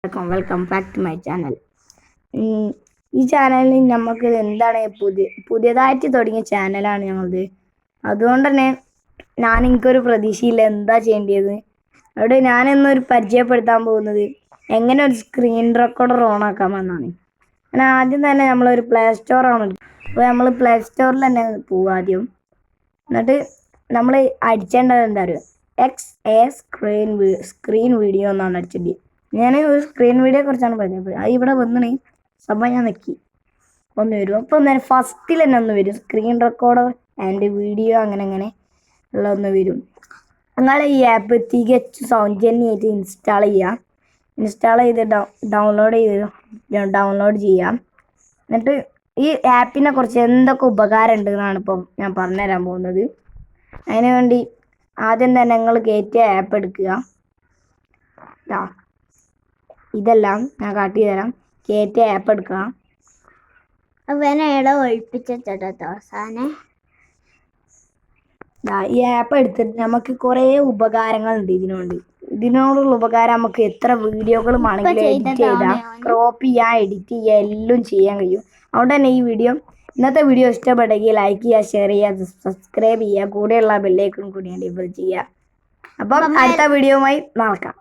Welcome back to my channel. ഈ ചാനലിൽ നമുക്ക് എന്താണ് പുതിയതായിട്ട് തുടങ്ങിയ ചാനലാണ് ഞങ്ങളത്. അതുകൊണ്ട് തന്നെ എനിക്കൊരു പ്രതീക്ഷയില്ല എന്താ ചെയ്യേണ്ടത്. അവിടെ ഞാനിന്നൊരു പരിചയപ്പെടുത്താൻ പോകുന്നത് എങ്ങനെ ഒരു സ്ക്രീൻ റെക്കോർഡർ ഓണാക്കാമെന്നാണ്. ഞാൻ ആദ്യം തന്നെ നമ്മളൊരു പ്ലേ സ്റ്റോറാണ്. അപ്പോൾ നമ്മൾ പ്ലേ സ്റ്റോറിൽ തന്നെ പോവുക ആദ്യം. എന്നിട്ട് നമ്മൾ അടിച്ചേണ്ടത് എന്താ പറയുക, സ്ക്രീൻ വീഡിയോ എന്നാണ് അടിച്ചത്. ഞാൻ ഒരു സ്ക്രീൻ വീഡിയോയെ കുറിച്ചാണ് പറഞ്ഞത്. അത് ഇവിടെ വന്നണേ സംഭവം ഞാൻ നെക്കി ഒന്ന് വരും. അപ്പോൾ ഒന്ന് ഫസ്റ്റിൽ തന്നെ ഒന്ന് വരും, സ്ക്രീൻ റെക്കോർഡർ ആൻഡ് വീഡിയോ അങ്ങനെ ഉള്ള ഒന്ന് വരും. നിങ്ങൾ ഈ ആപ്പ് തികച്ചും സൗജന്യമായിട്ട് ഇൻസ്റ്റാൾ ചെയ്ത് ഡൗൺലോഡ് ചെയ്യാം. എന്നിട്ട് ഈ ആപ്പിനെ കുറിച്ച് എന്തൊക്കെ ഉപകാരം ഉണ്ട് എന്നാണ് ഇപ്പം ഞാൻ പറഞ്ഞുതരാൻ പോകുന്നത്. അതിനു വേണ്ടി ആദ്യം തന്നെ നിങ്ങൾ കയറ്റിയ ആപ്പ് എടുക്കുക. ഇതെല്ലാം ഞാൻ കാട്ടി തരാം. കയറ്റിയ ആപ്പ് എടുക്കുക. അവനയുടെ ഒഴിപ്പിച്ചിട്ടോ അവസാനം ഈ ആപ്പ് എടുത്തിട്ട് നമുക്ക് കുറേ ഉപകാരങ്ങളുണ്ട് ഇതിനോടുള്ള ഉപകാരം. നമുക്ക് എത്ര വീഡിയോകളും ആണെങ്കിലും എഡിറ്റ് ചെയ്താൽ, ക്രോപ്പ് ചെയ്യാൻ, എഡിറ്റ് ചെയ്യുക, എല്ലാം ചെയ്യാൻ കഴിയും. അതുകൊണ്ട് തന്നെ ഇന്നത്തെ വീഡിയോ ഇഷ്ടപ്പെട്ടെങ്കിൽ ലൈക്ക് ചെയ്യുക, ഷെയർ ചെയ്യുക, സബ്സ്ക്രൈബ് ചെയ്യുക, കൂടെയുള്ള ബെല്ലൈക്കൺ കൂടി എനേബിൾ ചെയ്യുക. അപ്പം അടുത്ത വീഡിയോയുമായി നടക്കാം.